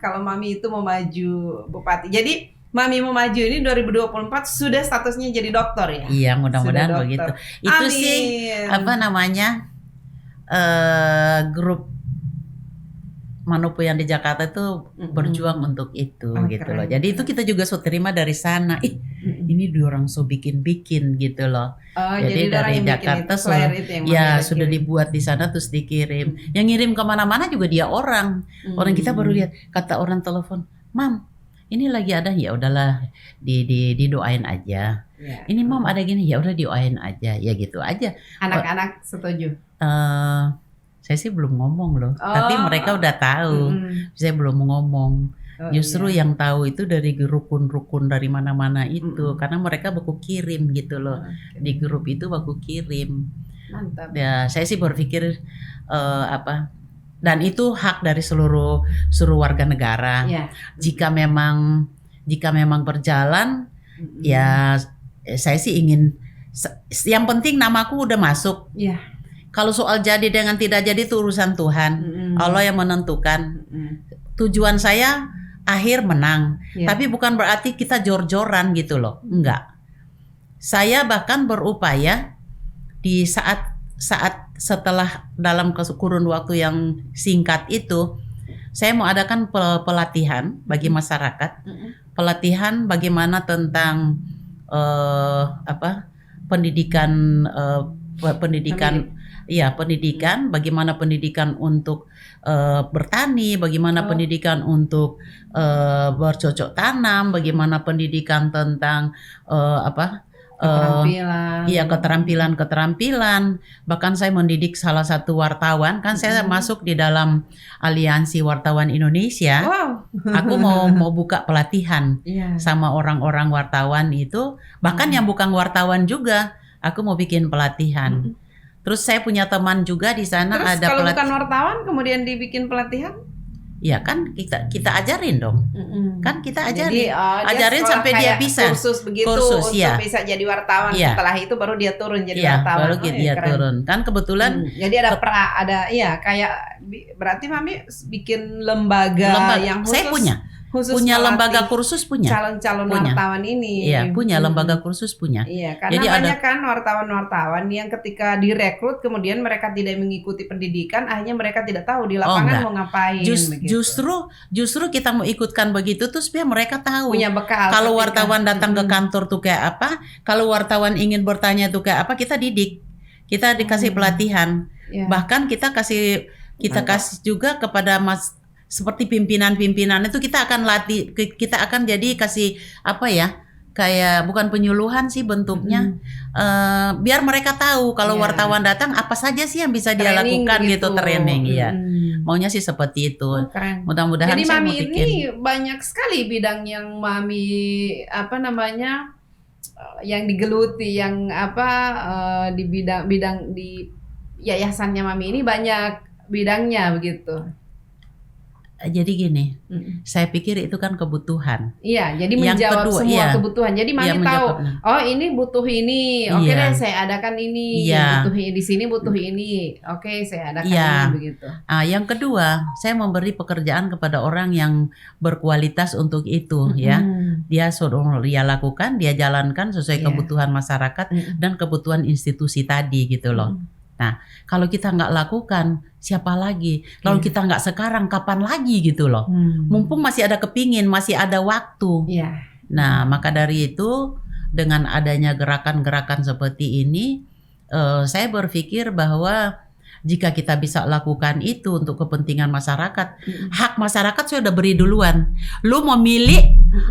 kalau Mami itu mau maju Bupati. Jadi Mami mau maju ini 2024 sudah statusnya jadi dokter ya. Iya mudah-mudahan Sudah begitu. dokter. Itu Amin. sih grup Manopo yang di Jakarta itu berjuang untuk itu gitu keren. loh. Jadi itu kita juga terima dari sana. Ini diorang bikin gitu loh. Jadi dari Jakarta sudah dibuat di sana terus dikirim. Yang ngirim kemana-mana juga dia orang. Orang kita baru lihat kata orang telepon, "Mam, ini lagi ada." Ya udahlah didoain aja. Ya. Ini Mam ada gini, ya udah doain aja. Ya gitu aja. Anak-anak setuju. Saya sih belum ngomong loh, tapi mereka udah tahu. Saya belum ngomong. Justru yang tahu itu dari rukun-rukun dari mana-mana itu, karena mereka baku kirim gitu loh. Di grup itu baku kirim. Mantap. Ya, saya sih berpikir dan itu hak dari seluruh warga negara. Ya. Jika memang berjalan, ya saya sih ingin. Yang penting namaku udah masuk. Ya. Kalau soal jadi dengan tidak jadi itu urusan Tuhan. Allah yang menentukan. Tujuan saya akhir menang. Ya. Tapi bukan berarti kita jor-joran gitu loh. Enggak. Saya bahkan berupaya di saat setelah dalam kurun waktu yang singkat itu, saya mau adakan pelatihan bagi masyarakat. Pelatihan bagaimana tentang pendidikan. Iya, pendidikan, bagaimana pendidikan untuk bertani, bagaimana pendidikan untuk bercocok tanam, bagaimana pendidikan tentang keterampilan. Iya, keterampilan. Bahkan saya mendidik salah satu wartawan, kan saya masuk di dalam Aliansi Wartawan Indonesia. Wow. Aku mau buka pelatihan sama orang-orang wartawan itu, bahkan yang bukan wartawan juga, aku mau bikin pelatihan. Terus saya punya teman juga di sana. Terus ada kalau bukan wartawan kemudian dibikin pelatihan? Ya kan kita ajarin dong. Kan kita ajarin. Jadi, ajarin sampai dia bisa. Kursus begitu Kursus, untuk bisa jadi wartawan. Ya. Setelah itu baru dia turun jadi Ya, wartawan. baru dia keren. turun. Kan kebetulan Jadi ada kayak berarti Mami bikin lembaga yang khusus. saya punya. khusus punya lembaga melatih kursus punya. calon-calon Punya. wartawan ini. Iya, punya lembaga kursus punya. Iya, karena Jadi banyak kan wartawan-wartawan yang ketika direkrut kemudian mereka tidak mengikuti pendidikan, akhirnya mereka tidak tahu di lapangan enggak. mau ngapain. begitu. Justru kita mau ikutkan begitu tuh supaya mereka tahu. Punya bekal. Kalau ketika- wartawan datang ke kantor tuh kayak apa, kalau wartawan ingin bertanya tuh kayak apa, kita didik. Kita dikasih pelatihan. Iya. Bahkan kita kasih juga kepada seperti pimpinan-pimpinan itu kita akan latih, kita akan jadi kasih apa ya, kayak bukan penyuluhan sih bentuknya. Biar mereka tahu kalau Iya. wartawan datang apa saja sih yang bisa dia Training lakukan gitu, training. Iya. Mm. Maunya sih seperti itu. Oh, keren. Mudah-mudahan Jadi saya Mami mau bikin. ini banyak sekali bidang yang Mami yang digeluti, yang di bidang di yayasannya Mami ini banyak bidangnya begitu. Jadi gini, Mm. saya pikir itu kan kebutuhan. Iya, jadi Yang menjawab kedua, semua iya. kebutuhan. Jadi Mami Iya, tahu, menjawabnya. oh ini butuh ini, oke Iya. deh saya adakan ini, Iya. butuh di sini butuh ini, oke saya adakan Iya. ini begitu. Yang kedua, saya memberi pekerjaan kepada orang yang berkualitas untuk itu, ya. Dia suruh dia lakukan, dia jalankan sesuai Iya. kebutuhan masyarakat dan kebutuhan institusi tadi gitu loh. Nah, kalau kita nggak lakukan, siapa lagi? Lalu Iya. kita nggak sekarang, kapan lagi gitu loh? Mumpung masih ada kepingin, masih ada waktu. Iya. Nah, maka dari itu dengan adanya gerakan-gerakan seperti ini, saya berpikir bahwa jika kita bisa lakukan itu untuk kepentingan masyarakat, hak masyarakat saya udah beri duluan. Lu mau milih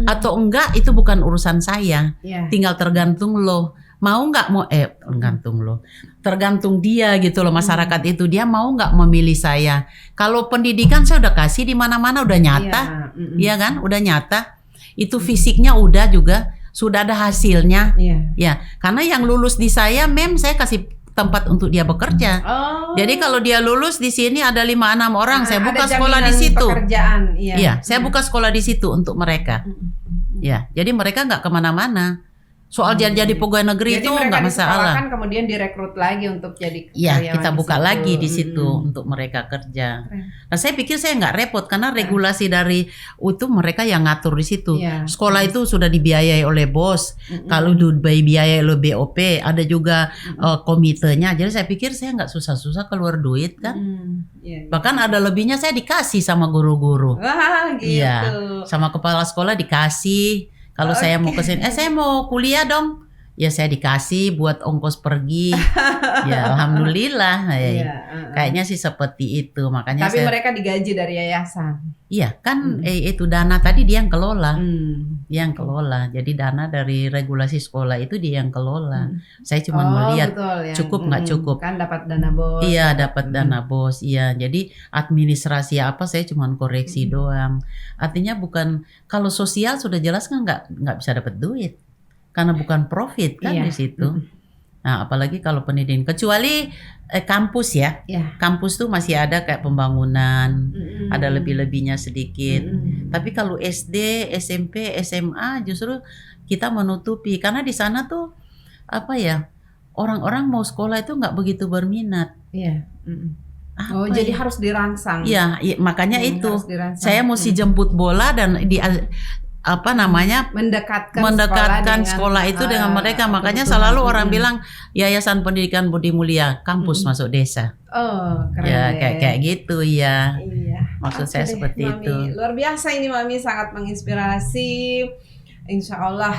atau enggak itu bukan urusan saya, Iya. tinggal tergantung lo. Mau nggak mau tergantung dia gitu loh, masyarakat itu dia mau nggak memilih saya. Kalau pendidikan saya udah kasih di mana-mana udah nyata. Iya. Iya kan, udah nyata. Itu fisiknya udah juga sudah ada hasilnya. Iya. Ya, karena yang lulus di saya, saya kasih tempat untuk dia bekerja. Oh. Jadi kalau dia lulus di sini ada 5-6 orang, saya Ada buka sekolah di jaminan situ. Pekerjaan, iya. Iya, saya buka sekolah di situ untuk mereka. Ya, jadi mereka nggak kemana-mana. Soal jadi pegawai negeri Jadi itu mereka nggak masalah. disekolahkan, kemudian direkrut lagi untuk jadi Iya, karyawan kita di buka situ. lagi di situ untuk mereka kerja. Keren. Nah, saya pikir saya nggak repot karena regulasi dari itu mereka yang ngatur di situ. Iya. Sekolah itu sudah dibiayai oleh bos. Kalau dibiayai oleh BOP, ada juga komitenya. Jadi saya pikir saya nggak susah-susah keluar duit kan. Iya. Bahkan ada lebihnya saya dikasih sama guru-guru. Wah, gitu. Iya, sama kepala sekolah dikasih. Kalau saya mau kesini, saya mau kuliah dong. Ya saya dikasih buat ongkos pergi. Ya alhamdulillah. Iya, Kayaknya sih seperti itu. Makanya Tapi saya, mereka digaji dari yayasan. iya kan itu dana tadi dia yang kelola. Hmm. Dia yang kelola. Jadi dana dari regulasi sekolah itu dia yang kelola. Saya cuma Oh, melihat betul, ya. cukup nggak cukup. Kan dapat dana bos. Iya dapat dana bos, iya. Jadi administrasi apa saya cuma koreksi doang. Artinya bukan, kalau sosial sudah jelas kan nggak bisa dapat duit karena bukan profit kan Iya. di situ. Nah apalagi kalau pendidikan, kecuali kampus ya. Iya. Kampus tuh masih ada kayak pembangunan, ada lebih-lebihnya sedikit. Tapi kalau SD, SMP, SMA justru kita menutupi karena di sana tuh apa ya, orang-orang mau sekolah itu nggak begitu berminat. Iya. Apa Jadi ya? harus dirangsang. Iya, makanya itu harus dirangsang. saya mesti jemput bola dan mendekatkan sekolah itu dengan mereka. Makanya selalu orang bilang Yayasan Pendidikan Budi Mulia, kampus masuk desa. Oh, keren. Ya deh. kayak gitu ya. Iya. Maksud Oke saya deh, seperti Mami. itu. Luar biasa ini Mami, sangat menginspirasi. Insya Allah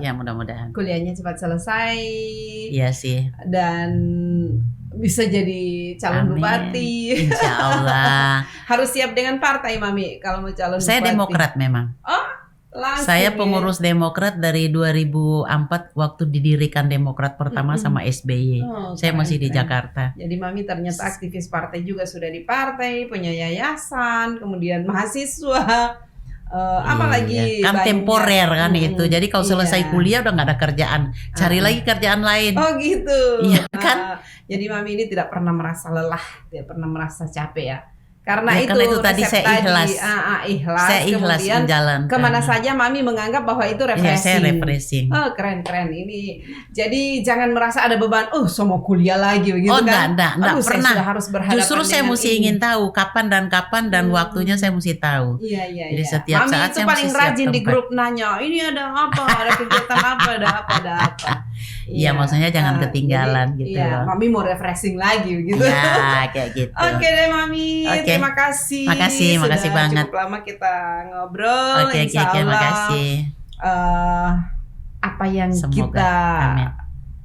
Ya mudah-mudahan. kuliahnya cepat selesai Iya sih. dan bisa jadi calon Amin. bupati. Insya Allah. Harus siap dengan partai Mami kalau mau calon Saya bupati. Demokrat memang. Langsung Saya ya. pengurus Demokrat dari 2004 waktu didirikan Demokrat pertama sama SBY. Oh, Saya keren, masih di keren. Jakarta. Jadi Mami ternyata aktivis partai juga, sudah di partai, punya yayasan, kemudian mahasiswa. Apalagi Iya, kan banyak. temporer kan itu. Jadi kalau selesai Iya. kuliah udah nggak ada kerjaan, cari lagi kerjaan lain. Oh gitu. Iya, kan? Jadi Mami ini tidak pernah merasa lelah, tidak pernah merasa capek ya. Karena Ya, karena itu tadi resep saya ikhlas. ikhlas. Saya ikhlas Kemudian menjalankan. kemana saja Mami menganggap bahwa itu Iya, saya refreshing. refreshing. Oh, keren ini. Jadi jangan merasa ada beban. Saya mau kuliah lagi begitu Oh, kan? enggak Aduh, saya pernah. sudah harus berhadapan Justru saya dengan mesti ini. ingin tahu kapan dan waktunya saya mesti tahu. Iya. Jadi setiap Mami saat itu saya paling mesti siap rajin di tempat. grup nanya, ini ada apa, ada kegiatan apa, ada apa. Iya, maksudnya jangan ketinggalan jadi, gitu Iya, loh. Mami mau refreshing lagi begitu. Ya, kayak gitu. Oke deh Mami, Oke. terima kasih. Makasih Sudah banget. cukup lama kita ngobrol. Oke, Insya Allah, makasih. apa yang Semoga. kita Amin.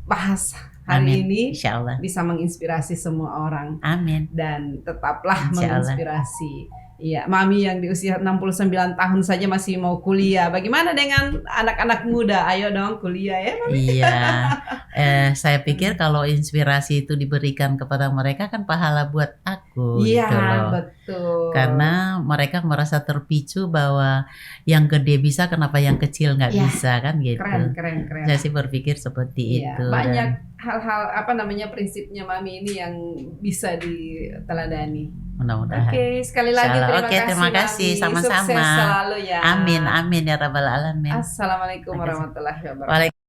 bahas hari Amin. ini Insya Allah. bisa menginspirasi semua orang Amin. dan tetaplah Insya Allah. menginspirasi. Iya, Mami yang di usia 69 tahun saja masih mau kuliah. Bagaimana dengan anak-anak muda? Ayo dong kuliah ya, Mami. Iya, saya pikir kalau inspirasi itu diberikan kepada mereka kan pahala buat aku Iya, gitu loh. betul. Karena mereka merasa terpicu bahwa yang gede bisa, kenapa yang kecil nggak Iya. bisa kan gitu. Keren. Saya sih berpikir seperti Iya, itu. banyak hal-hal prinsipnya Mami ini yang bisa diteladani. Mudah-mudahan. Oke, sekali lagi Insya Allah. terima Oke, kasih. terima kasih. Mami. Sama-sama. Sukses selalu ya. Amin ya rabbal alamin. Assalamualaikum Terima kasih. warahmatullahi wabarakatuh.